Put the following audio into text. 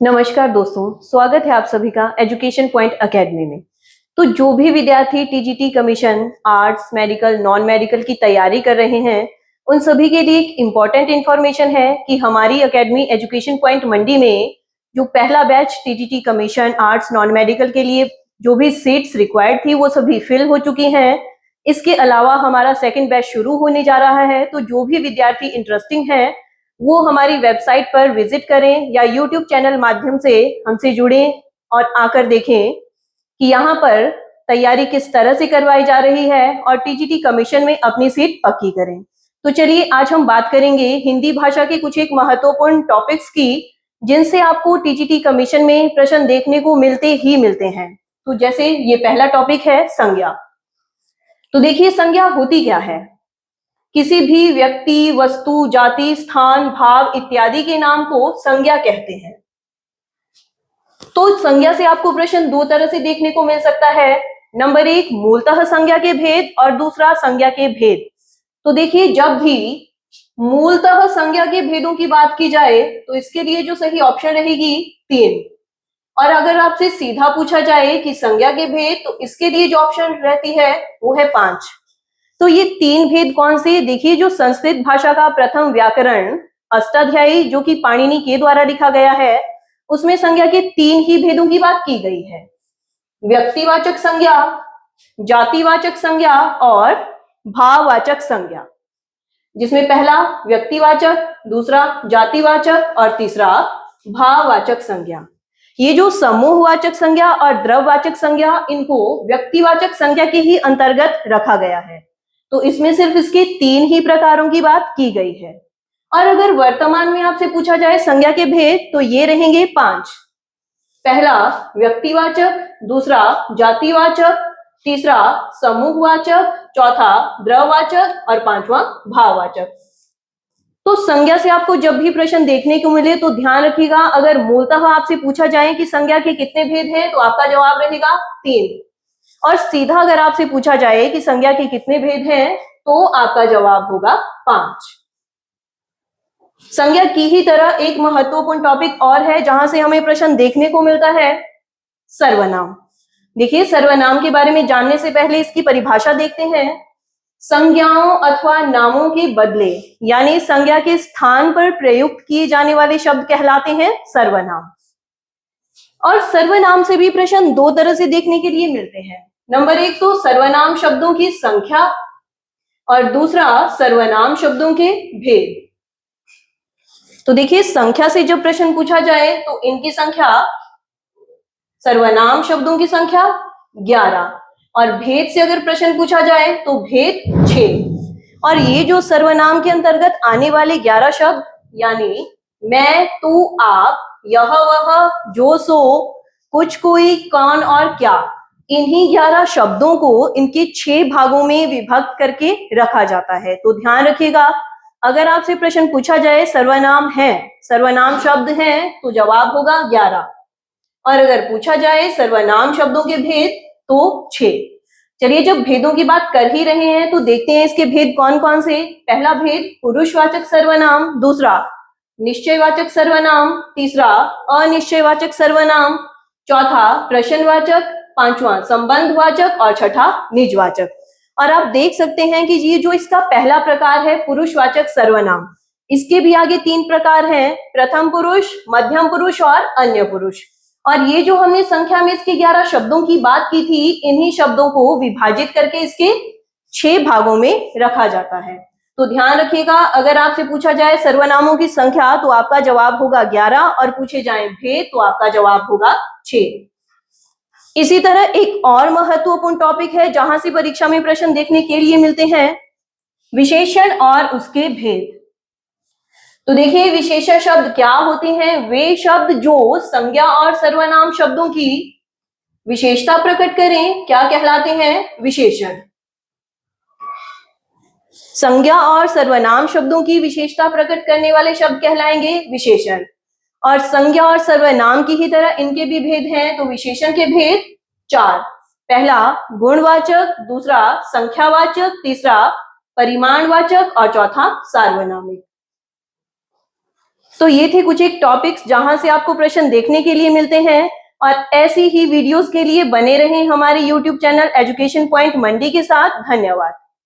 नमस्कार दोस्तों, स्वागत है आप सभी का एजुकेशन पॉइंट एकेडमी में। तो जो भी विद्यार्थी TGT commission arts, medical, non medical की तैयारी कर रहे हैं, उन सभी के लिए एक इम्पॉर्टेंट इंफॉर्मेशन है कि हमारी एकेडमी एजुकेशन पॉइंट मंडी में जो पहला batch TGT commission arts, non medical के लिए जो भी सीट्स रिक्वायर्ड थी वो सभी फिल हो चुकी हैं। इसके अलावा हमारा सेकेंड बैच शुरू होने जा रहा है। तो जो भी विद्यार्थी इंटरेस्टिंग है वो हमारी वेबसाइट पर विजिट करें या यूट्यूब चैनल माध्यम से हमसे जुड़ें और आकर देखें कि यहाँ पर तैयारी किस तरह से करवाई जा रही है और टीजीटी कमीशन में अपनी सीट पक्की करें। तो चलिए आज हम बात करेंगे हिंदी भाषा के कुछ एक महत्वपूर्ण टॉपिक्स की जिनसे आपको टीजीटी कमीशन में प्रश्न देखने को मिलते ही मिलते हैं। तो जैसे ये पहला टॉपिक है संज्ञा। तो देखिए संज्ञा होती क्या है। किसी भी व्यक्ति, वस्तु, जाति, स्थान, भाव इत्यादि के नाम को संज्ञा कहते हैं। तो संज्ञा से आपको प्रश्न दो तरह से देखने को मिल सकता है। नंबर एक, मूलतः संज्ञा के भेद और दूसरा संज्ञा के भेद। तो देखिए जब भी मूलतः संज्ञा के भेदों की बात की जाए तो इसके लिए जो सही ऑप्शन रहेगी 3, और अगर आपसे सीधा पूछा जाए कि संज्ञा के भेद तो इसके लिए जो ऑप्शन रहती है वो है 5। तो ये 3 भेद कौन से, देखिए जो संस्कृत भाषा का प्रथम व्याकरण अष्टाध्यायी जो कि पाणिनि के द्वारा लिखा गया है उसमें संज्ञा के 3 ही भेदों की बात की गई है। व्यक्तिवाचक संज्ञा, जातिवाचक संज्ञा और भाववाचक संज्ञा, जिसमें पहला व्यक्तिवाचक, दूसरा जातिवाचक और तीसरा भाववाचक संज्ञा। ये जो समूहवाचक संज्ञा और द्रव्यवाचक संज्ञा इनको व्यक्तिवाचक संज्ञा के ही अंतर्गत रखा गया है। तो इसमें सिर्फ इसके 3 ही प्रकारों की बात की गई है। और अगर वर्तमान में आपसे पूछा जाए संज्ञा के भेद तो ये रहेंगे 5। पहला व्यक्तिवाचक, दूसरा जातिवाचक, तीसरा समूहवाचक, चौथा द्रव्यवाचक और पांचवा भाववाचक। तो संज्ञा से आपको जब भी प्रश्न देखने को मिले तो ध्यान रखिएगा, अगर मूलतः आपसे पूछा जाए कि संज्ञा के कितने भेद हैं तो आपका जवाब रहेगा 3, और सीधा अगर आपसे पूछा जाए कि संज्ञा के कितने भेद हैं तो आपका जवाब होगा 5। संज्ञा की ही तरह एक महत्वपूर्ण टॉपिक और है जहां से हमें प्रश्न देखने को मिलता है, सर्वनाम। देखिए सर्वनाम के बारे में जानने से पहले इसकी परिभाषा देखते हैं। संज्ञाओं अथवा नामों के बदले यानी संज्ञा के स्थान पर प्रयुक्त किए जाने वाले शब्द कहलाते हैं सर्वनाम। और सर्वनाम से भी प्रश्न दो तरह से देखने के लिए मिलते हैं। नंबर एक तो सर्वनाम शब्दों की संख्या और दूसरा सर्वनाम शब्दों के भेद। तो देखिए संख्या से जब प्रश्न पूछा जाए तो इनकी संख्या, सर्वनाम शब्दों की संख्या 11, और भेद से अगर प्रश्न पूछा जाए तो भेद 6। और ये जो सर्वनाम के अंतर्गत आने वाले 11 शब्द यानी मैं, तू, आप, यह, वह, जो, सो, कुछ, कोई, कौन और क्या, इन्हीं 11 शब्दों को इनके 6 भागों में विभक्त करके रखा जाता है। तो ध्यान रखिएगा, अगर आपसे प्रश्न पूछा जाए सर्वनाम है, सर्वनाम शब्द हैं तो जवाब होगा 11, और अगर पूछा जाए सर्वनाम शब्दों के भेद तो 6। चलिए जब भेदों की बात कर ही रहे हैं तो देखते हैं इसके भेद कौन कौन से। पहला भेद पुरुषवाचक सर्वनाम, दूसरा निश्चयवाचक सर्वनाम, तीसरा अनिश्चयवाचक सर्वनाम, चौथा प्रश्नवाचक, पांचवा संबंधवाचक और छठा निजवाचक। और आप देख सकते हैं कि ये जो इसका पहला प्रकार है पुरुषवाचक सर्वनाम, इसके भी आगे 3 प्रकार हैं, प्रथम पुरुष, मध्यम पुरुष और अन्य पुरुष। और ये जो हमने संख्या में इसके 11 शब्दों की बात की थी, इन्हीं शब्दों को विभाजित करके इसके 6 भागों में रखा जाता है। तो ध्यान रखिएगा, अगर आपसे पूछा जाए सर्वनामों की संख्या तो आपका जवाब होगा 11, और पूछे जाए भेद तो आपका जवाब होगा 6। इसी तरह एक और महत्वपूर्ण टॉपिक है जहां से परीक्षा में प्रश्न देखने के लिए मिलते हैं, विशेषण और उसके भेद। तो देखिए विशेषण शब्द क्या होते हैं, वे शब्द जो संज्ञा और सर्वनाम शब्दों की विशेषता प्रकट करें क्या कहलाते हैं, विशेषण। संज्ञा और सर्वनाम शब्दों की विशेषता प्रकट करने वाले शब्द कहलाएंगे विशेषण। और संज्ञा और सर्वनाम की ही तरह इनके भी भेद हैं। तो विशेषण के भेद 4, पहला गुणवाचक, दूसरा संख्यावाचक, तीसरा परिमाणवाचक और चौथा सार्वनामिक। तो ये थे कुछ एक टॉपिक्स जहां से आपको प्रश्न देखने के लिए मिलते हैं, और ऐसी ही वीडियोस के लिए बने रहें हमारे यूट्यूब चैनल एजुकेशन पॉइंट मंडी के साथ। धन्यवाद।